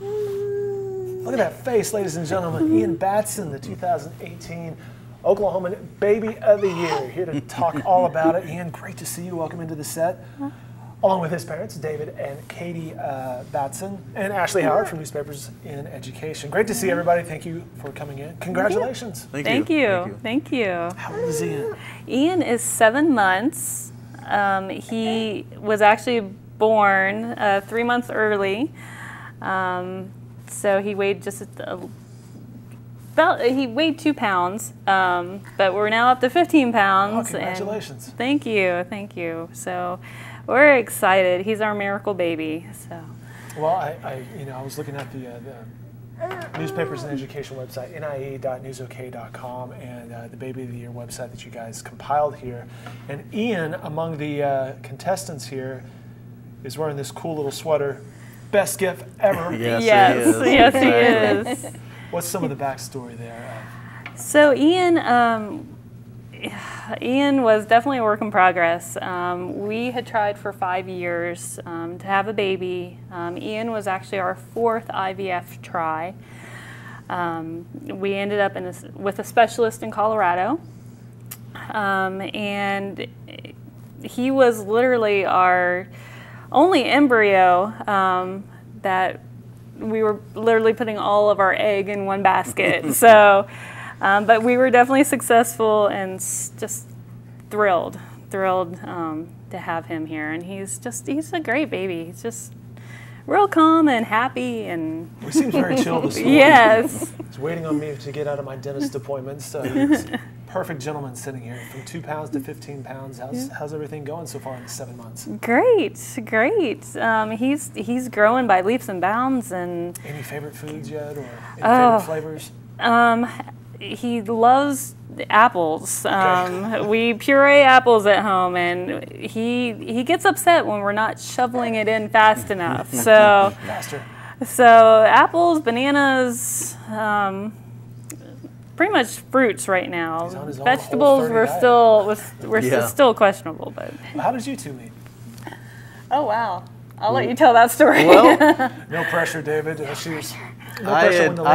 Look at that face, ladies and gentlemen. Ian Batson, the 2018 Oklahoman Baby of the Year, here to talk all about it. Ian, great to see you. Welcome into the set. Along with his parents, David and Katie Batson, and Ashley Howard from Newspapers in Education. Great to see everybody. Thank you for coming in. Congratulations. Thank you. How old is Ian? Ian is 7 months. He was actually born 3 months early. So he weighed just he weighed 2 pounds, but we're now up to 15 pounds. Oh, congratulations. And thank you. So we're excited. He's our miracle baby. So. Well, I was looking at the Newspapers and Education website, nie.newsok.com, and the Baby of the Year website that you guys compiled here. And Ian, among the contestants here, is wearing this cool little sweater. Best gift ever. Yes, he is. What's some of the backstory there? So Ian was definitely a work in progress. We had tried for 5 years to have a baby. Ian was actually our 4th IVF try. We ended up with a specialist in Colorado, and he was literally our only embryo that we were literally putting all of our egg in one basket. So, but we were definitely successful and just thrilled to have him here. And he's a great baby. He's just real calm and happy, and he seems very chill this morning. Yes. He's waiting on me to get out of my dentist appointments. He's a perfect gentleman sitting here, from 2 pounds to 15 pounds. How's everything going so far in the 7 months? Great. He's growing by leaps and bounds. And any favorite foods yet, or any favorite flavors? He loves apples. Okay. We puree apples at home, and he gets upset when we're not shoveling it in fast enough. So faster. So apples, bananas, pretty much fruits right now. Vegetables we're still questionable, but. Well, how did you two meet? Oh wow! I'll let you tell that story. Well, no pressure, David. I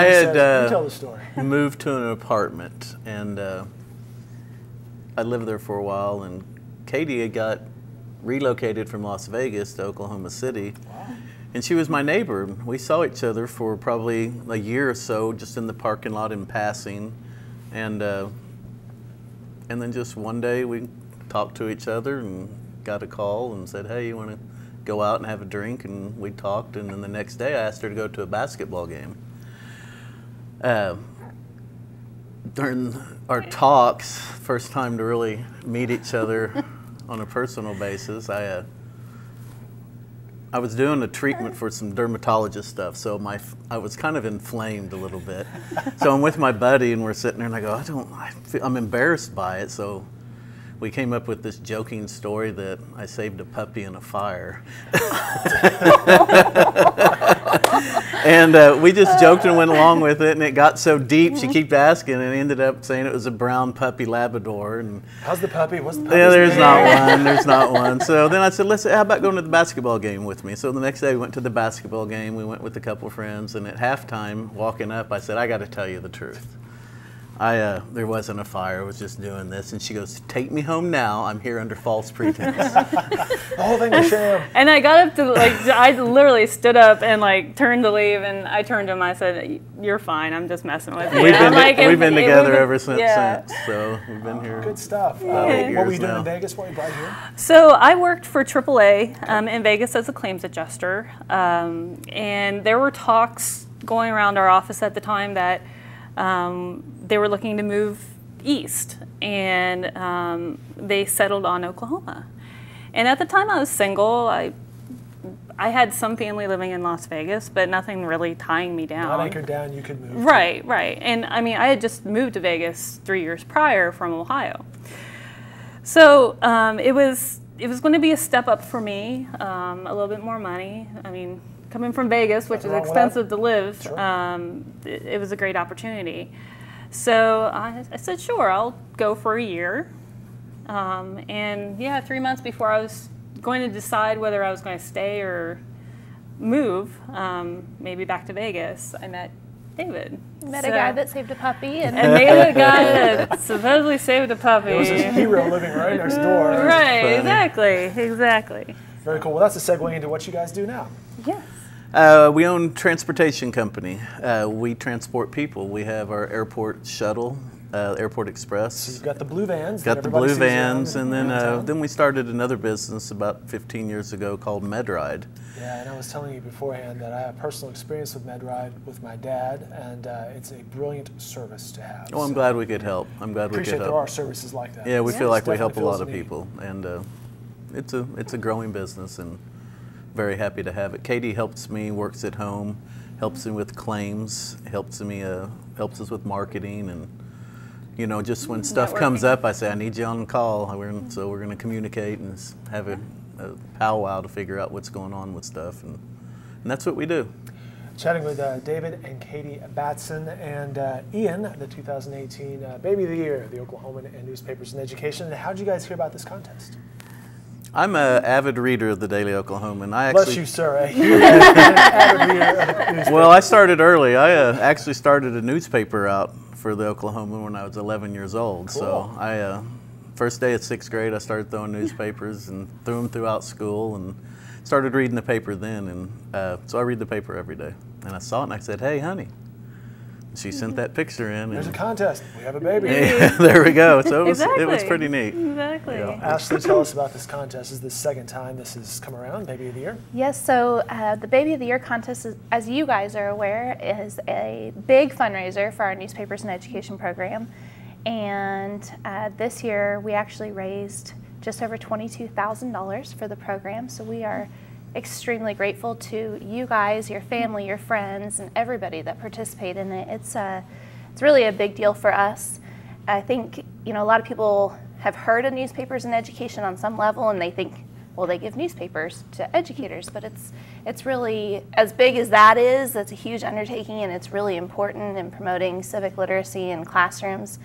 had tell the story. moved to an apartment, and I lived there for a while, and Katie had got relocated from Las Vegas to Oklahoma City. Wow. And she was my neighbor. We saw each other for probably a year or so, just in the parking lot in passing, and then just one day we talked to each other and got a call and said, "Hey, you want to go out and have a drink?" And we talked, and then the next day I asked her to go to a basketball game. During our talks, first time to really meet each other on a personal basis, I was doing a treatment for some dermatologist stuff, so I was kind of inflamed a little bit. So I'm with my buddy, and we're sitting there, and I go, I'm embarrassed by it, so we came up with this joking story that I saved a puppy in a fire. And we just joked and went along with it, and it got so deep, she kept asking, and ended up saying it was a brown puppy Labrador. And how's the puppy? What's the puppy's yeah, there's name? not one. There's not one. So then I said, how about going to the basketball game with me? So the next day we went to the basketball game. We went with a couple of friends, and at halftime, walking up, I said, I got to tell you the truth. There wasn't a fire. I was just doing this. And she goes, "Take me home now. I'm here under false pretense." The whole thing was sham. And I got up to, I literally stood up and turned to leave, and I turned to him. I said, "You're fine. I'm just messing with you." We've been together ever since. So we've been here. Good stuff. About 8 years what were you doing now. in Vegas? What were you brought here? So I worked for AAA in Vegas as a claims adjuster, and there were talks going around our office at the time that they were looking to move east, and they settled on Oklahoma. And at the time I was single. I had some family living in Las Vegas, but nothing really tying me down. Not anchored down, you could move. Right. And I mean, I had just moved to Vegas 3 years prior from Ohio. So it was going to be a step up for me, a little bit more money. I mean, coming from Vegas, which is expensive to live, sure. It was a great opportunity. So I said, sure, I'll go for a year. And yeah, 3 months before I was going to decide whether I was going to stay or move, maybe back to Vegas, I met David. Met a guy that saved a puppy. And met a guy that supposedly saved a puppy. It was his hero living right next door. Right, exactly. Very cool. Well, that's a segue into what you guys do now. Yes. We own a transportation company. We transport people. We have our airport shuttle, Airport Express. So you've got the blue vans. Got the blue vans, and then we started another business about 15 years ago called MedRide. Yeah, and I was telling you beforehand that I have personal experience with MedRide with my dad, and it's a brilliant service to have. Oh, I'm glad we could help. I'm glad we could Appreciate help. there are services like that. Yeah, we feel like we help a Definitely lot of feels people, and it's a growing business, and very happy to have it. Katie helps me, works at home, helps me with claims, helps us with marketing, and just when stuff comes up, I say I need you on the call. So we're going to communicate and have a powwow to figure out what's going on with stuff, and that's what we do. Chatting with David and Katie Batson and Ian, the 2018 Baby of the Year, the Oklahoman and Newspapers and Education. How did you guys hear about this contest? I'm an avid reader of the Daily Oklahoman. Bless you, sir. You're an avid reader of the newspaper. Well, I started early. I actually started a newspaper out for the Oklahoman when I was 11 years old. Cool. So I, first day of 6th grade, I started throwing newspapers and threw them throughout school and started reading the paper then. And so I read the paper every day. And I saw it and I said, "Hey, honey." She sent that picture in. There's a contest. We have a baby. Yeah, there we go. So it was Exactly. pretty neat. Exactly. Ashley, tell us about this contest. This is the second time this has come around, Baby of the Year. Yes, so the Baby of the Year contest, as you guys are aware, is a big fundraiser for our Newspapers and Education program. And this year we actually raised just over $22,000 for the program. So we are extremely grateful to you guys, your family, your friends, and everybody that participate in it. It's really a big deal for us. I think a lot of people have heard of Newspapers and Education on some level, and they think, well, they give newspapers to educators, but it's really, as big as that is, that's a huge undertaking, and it's really important in promoting civic literacy in classrooms.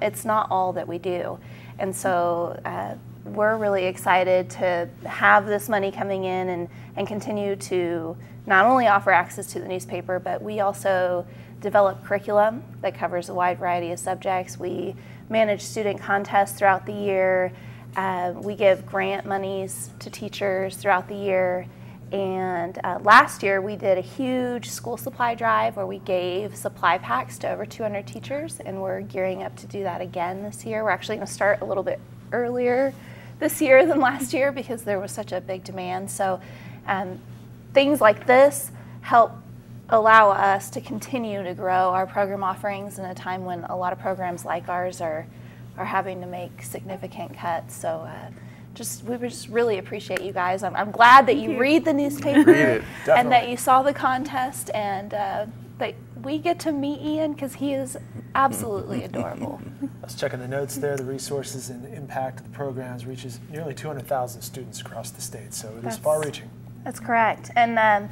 It's not all that we do, and so we're really excited to have this money coming in and continue to not only offer access to the newspaper, but we also develop curriculum that covers a wide variety of subjects. We manage student contests throughout the year. We give grant monies to teachers throughout the year. And last year we did a huge school supply drive where we gave supply packs to over 200 teachers, and we're gearing up to do that again this year. We're actually going to start a little bit earlier this year than last year because there was such a big demand. So things like this help allow us to continue to grow our program offerings in a time when a lot of programs like ours are having to make significant cuts. So we just really appreciate you guys. I'm glad that you read the newspaper and that you saw the contest, and that we get to meet Ian because he is absolutely adorable. I was checking the notes there. The resources and the impact of the programs reaches nearly 200,000 students across the state, so it is far-reaching. That's correct. And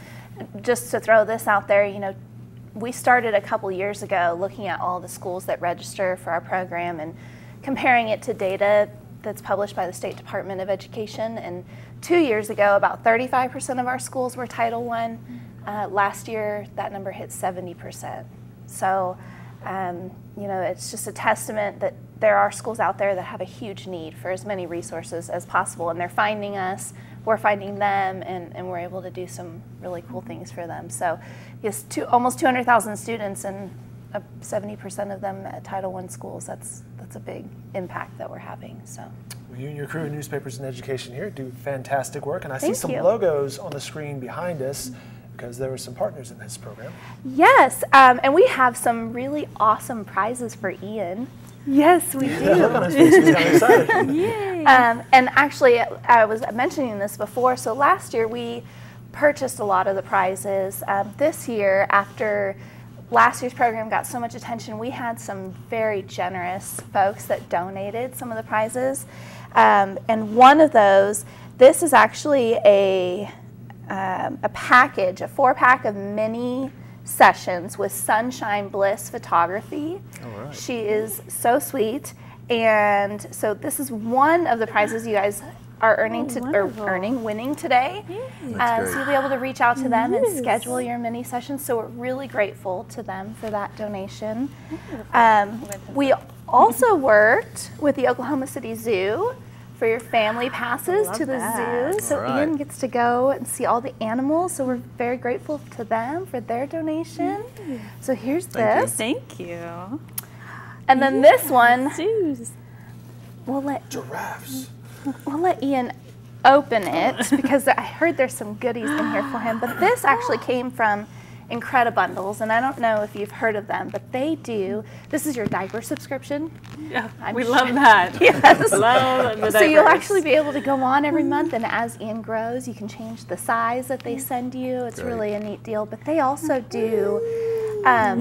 just to throw this out there, we started a couple years ago looking at all the schools that register for our program and comparing it to data that's published by the State Department of Education. And 2 years ago, about 35% of our schools were Title I. Last year, that number hit 70%. So, it's just a testament that there are schools out there that have a huge need for as many resources as possible, and they're finding us, we're finding them, and we're able to do some really cool things for them. So, yes, almost 200,000 students, and 70% of them at Title I schools. That's a big impact that we're having. So. Well, you and your crew of Newspapers and Education here do fantastic work, and I see Thank some you. logos on the screen behind us, because there were some partners in this program. Yes, and we have some really awesome prizes for Ian. Yes, we do. Look on his face, he's kind of excited. Yay. And actually, I was mentioning this before, so last year we purchased a lot of the prizes. This year, after last year's program got so much attention, we had some very generous folks that donated some of the prizes. And one of those, this is actually a package, a 4-pack of mini sessions with Sunshine Bliss Photography. All right. She is so sweet. And so this is one of the prizes you guys are winning today. That's So you'll be able to reach out to them and schedule your mini sessions. So we're really grateful to them for that donation. We also worked with the Oklahoma City Zoo for your family passes to the zoo. So All right. Ian gets to go and see all the animals. So we're very grateful to them for their donation. So here's this. Thank you. And then this one, Zoos. we'll let Giraffes. Ian open it because I heard there's some goodies in here for him. But this actually came from Incredibundles, and I don't know if you've heard of them, but they do. This is your diaper subscription. Yeah, I'm we sure- love that. Yes. Love the So you'll diapers. actually be able to go on every month, and as Ian grows, you can change the size that they send you. It's Great. really a neat deal. But they also do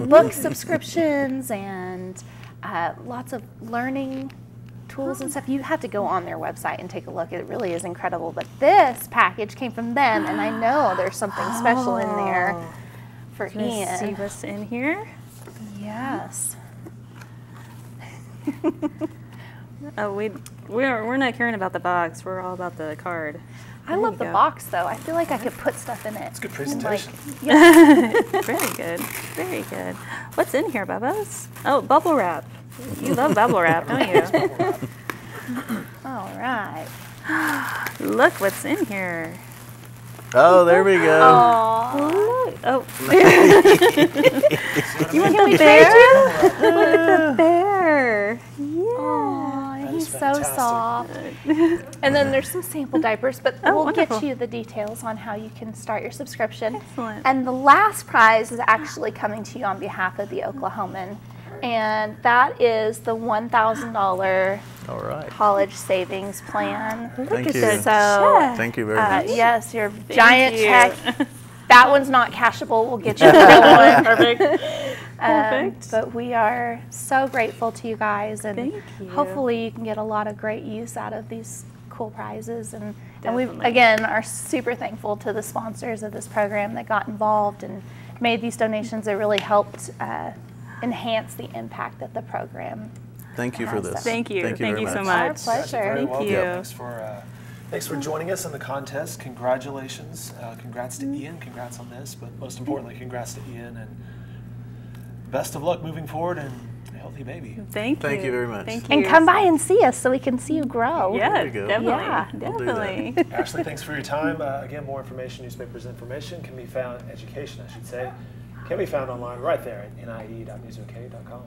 book subscriptions and lots of learning tools and stuff. You have to go on their website and take a look. It really is incredible. But this package came from them, and I know there's something special in there for Let's see Ian. what's in here. Yes. Oh, we're not caring about the box. We're all about the card. I love the box, though. I feel like I could put stuff in it. It's a good presentation. Very good. Very good. What's in here, Bubbas? Oh, bubble wrap. You love bubble wrap, don't you? All right. Look what's in here. Oh, there we go. Look. Oh, You want the bear? look at the bear. Yeah. Aw, he's is so fantastic. soft. And then there's some sample diapers, but Oh, we'll wonderful. get you the details on how you can start your subscription. Excellent. And the last prize is actually coming to you on behalf of the Oklahoman. And that is the $1,000 All right. college savings plan. Thank you. So, Thank you very much. yes, your giant you. check. That one's not cashable. We'll get you the real one. Perfect. Perfect. But we are so grateful to you guys, and Thank you. hopefully you can get a lot of great use out of these cool prizes. And we Definitely. again are super thankful to the sponsors of this program that got involved and made these donations that really helped enhance the impact of the program. Thank you for this. Thank you. Thank you Thank very you so much. Our much. pleasure. You're very Thank welcome. you. Thanks for joining us in the contest. Congratulations. Congrats to Ian. Congrats on this. But most importantly, congrats to Ian. And best of luck moving forward and a healthy baby. Thank you. Thank you very much. Thank you. And come by and see us so we can see you grow. Yeah, There we go. definitely. Yeah. We'll do that. Definitely. Ashley, thanks for your time. Again, more information, newspapers information can be found, education I should say, can be found online right there at nie.newsok.com.